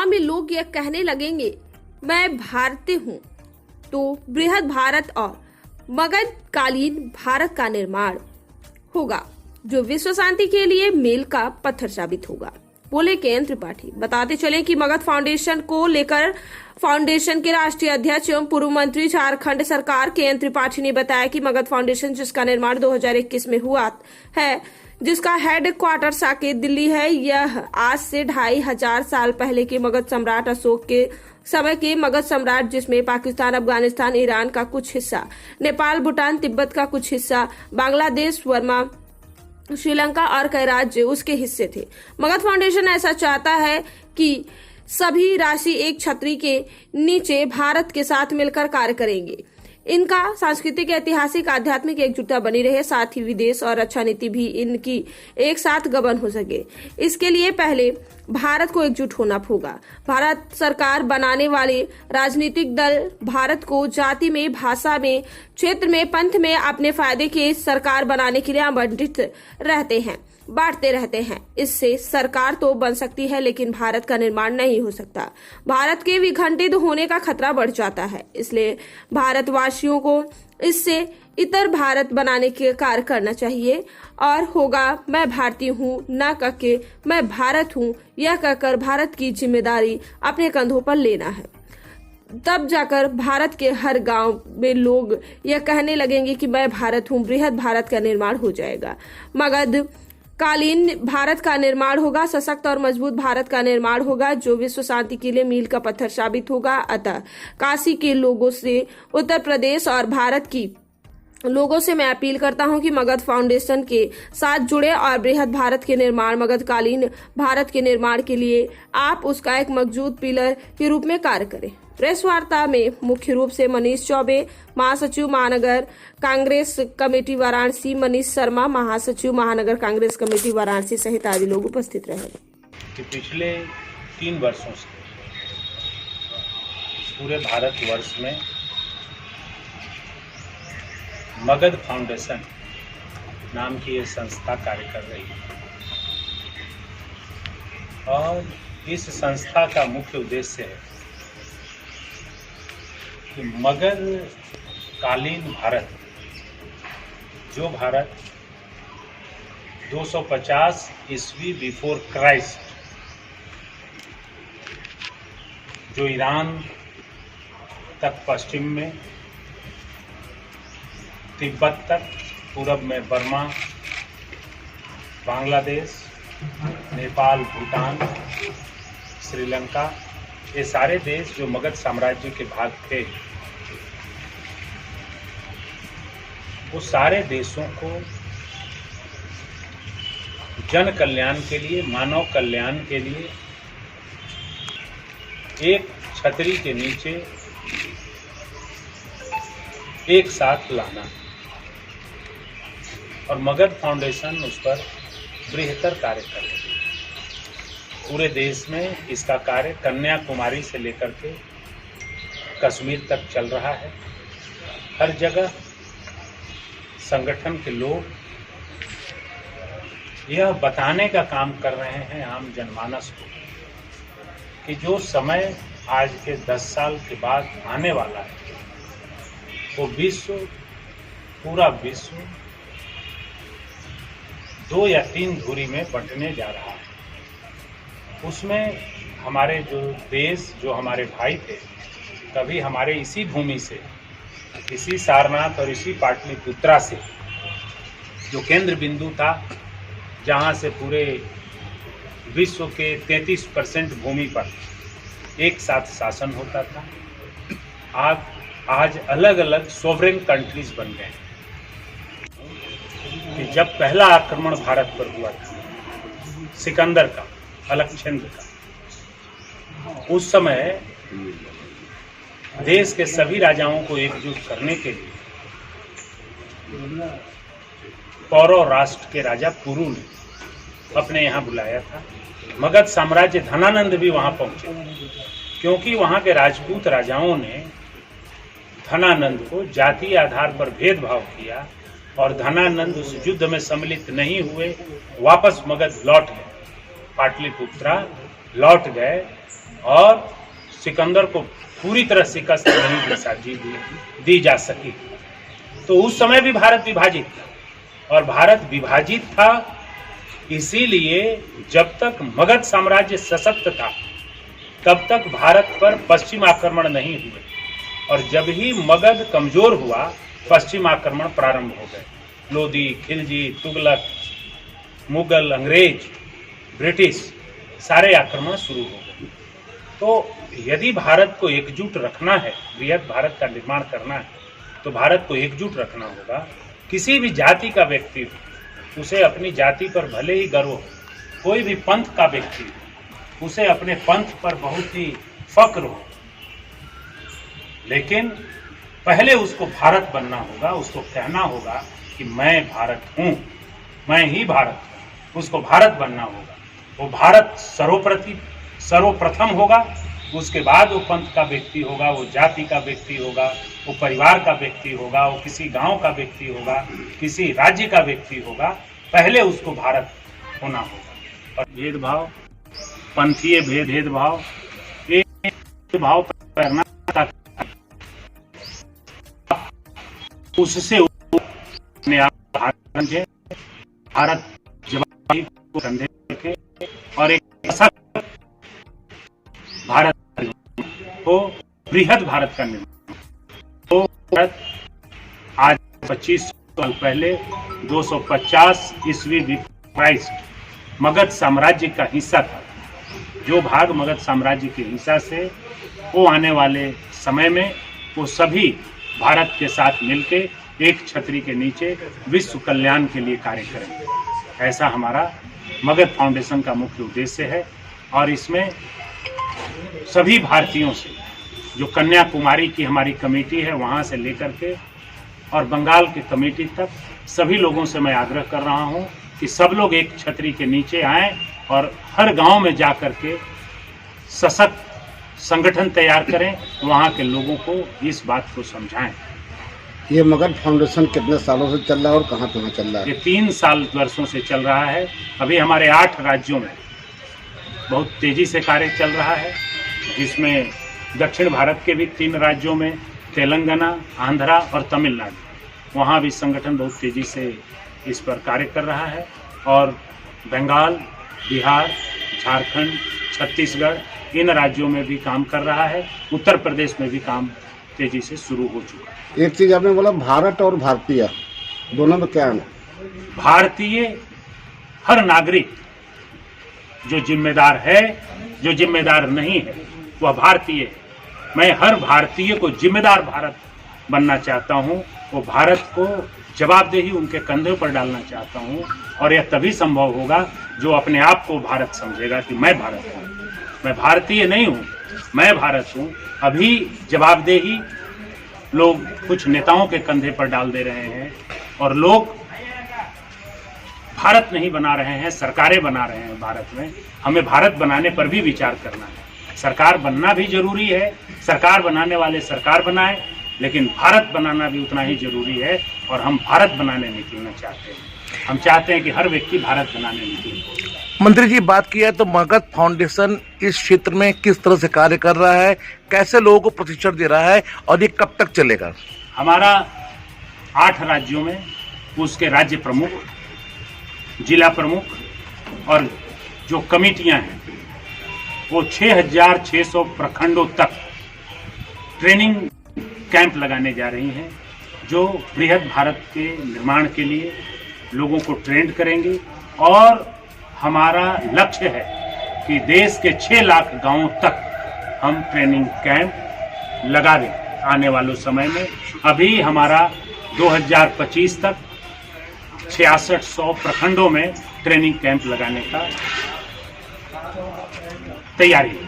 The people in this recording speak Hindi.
गांव में लोग यह कहने लगेंगे मैं भारतीय हूँ, तो बृहद भारत और मगध कालीन भारत का निर्माण होगा, जो विश्व शांति के लिए मील का पत्थर साबित होगा, बोले के.एन. त्रिपाठी। बताते चले कि मगध फाउंडेशन को लेकर फाउंडेशन के राष्ट्रीय अध्यक्ष एवं पूर्व मंत्री झारखंड सरकार के.एन. त्रिपाठी ने बताया कि मगध फाउंडेशन, जिसका निर्माण 2021 में हुआ है, जिसका हेड क्वार्टर साकेत दिल्ली है, यह आज से 2500 साल पहले के मगध सम्राट अशोक के समय के मगध सम्राट, जिसमें पाकिस्तान, अफगानिस्तान, ईरान का कुछ हिस्सा, नेपाल, भूटान, तिब्बत का कुछ हिस्सा, बांग्लादेश, बर्मा, श्रीलंका और कई राज्य उसके हिस्से थे। मगध फाउंडेशन ऐसा चाहता है कि सभी राशि एक छतरी के नीचे भारत के साथ मिलकर कार्य करेंगे। इनका सांस्कृतिक, ऐतिहासिक, आध्यात्मिक एकजुटता बनी रहे, साथ ही विदेश और रक्षा नीति भी इनकी एक साथ गबन हो सके। इसके लिए पहले भारत को एकजुट होना होगा। भारत सरकार बनाने वाले राजनीतिक दल भारत को जाति में, भाषा में, क्षेत्र में, पंथ में अपने फायदे के सरकार बनाने के लिए आवंटित रहते हैं, बांटते रहते हैं। इससे सरकार तो बन सकती है, लेकिन भारत का निर्माण नहीं हो सकता। भारत के विखंडित होने का खतरा बढ़ जाता है। इसलिए भारतवासियों को इससे इतर भारत बनाने के कार्य करना चाहिए और होगा मैं भारतीय हूँ, न कहके मैं भारत हूँ, यह कहकर भारत की जिम्मेदारी अपने कंधों पर लेना है। तब जाकर भारत के हर गांव में लोग यह कहने लगेंगे कि मैं भारत हूँ, बृहद भारत का निर्माण हो जाएगा। मगध कालीन भारत का निर्माण होगा, सशक्त और मजबूत भारत का निर्माण होगा, जो विश्व शांति के लिए मील का पत्थर साबित होगा। अतः काशी के लोगों से, उत्तर प्रदेश और भारत की लोगों से मैं अपील करता हूं कि मगध फाउंडेशन के साथ जुड़े और बृहद भारत के निर्माण, मगध कालीन भारत के निर्माण के लिए आप उसका एक मजबूत पिलर के रूप में कार्य करें। प्रेस वार्ता में मुख्य रूप से मनीष चौबे, महासचिव महानगर कांग्रेस कमेटी वाराणसी, मनीष शर्मा, महासचिव महानगर कांग्रेस कमेटी वाराणसी सहित आदि लोग उपस्थित रहे। कि पिछले 3 वर्षों से पूरे भारतवर्ष में मगध फाउंडेशन नाम की ये संस्था कार्य कर रही है और इस संस्था का मुख्य उद्देश्य है कि मगध कालीन भारत, जो भारत 250 ईस्वी बिफोर क्राइस्ट, जो ईरान तक पश्चिम में, तिब्बत तक पूरब में, बर्मा, बांग्लादेश, नेपाल, भूटान, श्रीलंका, ये सारे देश जो मगध साम्राज्य के भाग थे, वो सारे देशों को जन कल्याण के लिए, मानव कल्याण के लिए एक छतरी के नीचे एक साथ लाना, और मगध फाउंडेशन उस पर बृहत्तर कार्य कर रही है। पूरे देश में इसका कार्य कन्याकुमारी से लेकर के कश्मीर तक चल रहा है। हर जगह संगठन के लोग यह बताने का काम कर रहे हैं आम जनमानस को कि जो समय आज के 10 साल के बाद आने वाला है, वो पूरा विश्व 2 या 3 धुरी में बंटने जा रहा है। उसमें हमारे जो देश, जो हमारे भाई थे, कभी हमारे इसी भूमि से, इसी सारनाथ और इसी पाटलिपुत्रा से, जो केंद्र बिंदु था, जहाँ से पूरे विश्व के 33% भूमि पर एक साथ शासन होता था, आज अलग अलग सॉवरेन कंट्रीज बन गए। कि जब पहला आक्रमण भारत पर हुआ था सिकंदर का, अलकनंदा का, उस समय देश के सभी राजाओं को एकजुट करने के लिए पौरव राष्ट्र के राजा पुरु ने अपने यहाँ बुलाया था। मगध साम्राज्य धनानंद भी वहाँ पहुँचे, क्योंकि वहाँ के राजपूत राजाओं ने धनानंद को जातीय आधार पर भेदभाव किया और धनानंद उस युद्ध में सम्मिलित नहीं हुए, वापस मगध लौट गए, पाटलिपुत्रा लौट गए और सिकंदर को पूरी तरह शिकस्त नहीं दी जा सकी। तो उस समय भी भारत विभाजित था, और भारत विभाजित था इसीलिए जब तक मगध साम्राज्य सशक्त था तब तक भारत पर पश्चिम आक्रमण नहीं हुए, और जब ही मगध कमजोर हुआ पश्चिम आक्रमण प्रारंभ हो गए। लोदी, खिलजी, तुगलक, मुगल, अंग्रेज, ब्रिटिश सारे आक्रमण शुरू हो गए। तो यदि भारत को एकजुट रखना है, बृहद भारत का निर्माण करना है, तो भारत को एकजुट रखना होगा। किसी भी जाति का व्यक्ति हो, उसे अपनी जाति पर भले ही गर्व हो, कोई भी पंथ का व्यक्ति हो, उसे अपने पंथ पर बहुत ही फक्र हो, लेकिन पहले उसको भारत बनना होगा। उसको कहना होगा कि मैं भारत हूँ, मैं ही भारत हूँ। उसको भारत बनना होगा। वो भारत सर्वप्रथम होगा, उसके बाद वो पंथ का व्यक्ति होगा, वो जाति का व्यक्ति होगा, वो परिवार का व्यक्ति होगा, वो किसी गांव का व्यक्ति होगा, किसी राज्य का व्यक्ति होगा। पहले उसको भारत होना होगा। और भेदभाव, पंथीय भेदभाव, एक भाव करना, उससे अपने आप भारत जवाबी को कंधे रखे और एक भारत को बृहद भारत का निर्माण। तो भारत आज 25 साल पहले 250 ईस्वी क्राइस्ट मगध साम्राज्य का हिस्सा था। जो भाग मगध साम्राज्य के हिस्सा से वो आने वाले समय में वो सभी भारत के साथ मिलके एक छतरी के नीचे विश्व कल्याण के लिए कार्य करेंगे। ऐसा हमारा मगध फाउंडेशन का मुख्य उद्देश्य है। और इसमें सभी भारतीयों से, जो कन्याकुमारी की हमारी कमेटी है वहाँ से लेकर के और बंगाल की कमेटी तक, सभी लोगों से मैं आग्रह कर रहा हूँ कि सब लोग एक छतरी के नीचे आएं और हर गांव में जा कर के सशक्त संगठन तैयार करें, वहाँ के लोगों को इस बात को समझाएं। ये मगध फाउंडेशन कितने सालों से चल रहा है और कहाँ चल रहा है? ये 3 वर्षों से चल रहा है। अभी हमारे 8 राज्यों में बहुत तेजी से कार्य चल रहा है, जिसमें दक्षिण भारत के भी 3 राज्यों में, तेलंगाना, आंध्रा और तमिलनाडु, वहाँ भी संगठन बहुत तेजी से इस पर कार्य कर रहा है। और बंगाल, बिहार, झारखंड, छत्तीसगढ़, इन राज्यों में भी काम कर रहा है। उत्तर प्रदेश में भी काम तेजी से शुरू हो चुका है। एक चीज आपने बोला भारत और भारतीय, दोनों में क्या है? भारतीय हर नागरिक जो जिम्मेदार है, जो जिम्मेदार नहीं है वह भारतीय है। मैं हर भारतीय को जिम्मेदार भारत बनना चाहता हूँ। वो भारत को जवाबदेही उनके कंधों पर डालना चाहता हूँ। और यह तभी संभव होगा जो अपने आप को भारत समझेगा कि मैं भारत हूँ, मैं भारतीय नहीं हूँ, मैं भारत हूँ। अभी जवाबदेही लोग कुछ नेताओं के कंधे पर डाल दे रहे हैं और लोग भारत नहीं बना रहे हैं, सरकारें बना रहे हैं भारत में। हमें भारत बनाने पर भी विचार करना है। सरकार बनना भी जरूरी है, सरकार बनाने वाले सरकार बनाएं, लेकिन भारत बनाना भी उतना ही जरूरी है। और हम भारत बनाने निकलना चाहते हैं। हम चाहते हैं कि हर व्यक्ति भारत बनाने निकले। मंत्री जी, बात किया तो मगध फाउंडेशन इस क्षेत्र में किस तरह से कार्य कर रहा है, कैसे लोगों को प्रशिक्षण दे रहा है और ये कब तक चलेगा? हमारा 8 राज्यों में उसके राज्य प्रमुख, जिला प्रमुख और जो कमेटियां हैं वो 6600 प्रखंडों तक ट्रेनिंग कैंप लगाने जा रही हैं, जो बृहद भारत के निर्माण के लिए लोगों को ट्रेंड करेंगे। और हमारा लक्ष्य है कि देश के 6 लाख गांवों तक हम ट्रेनिंग कैंप लगा दें आने वाले समय में। अभी हमारा 2025 तक 6600 प्रखंडों में ट्रेनिंग कैंप लगाने का तैयारी है।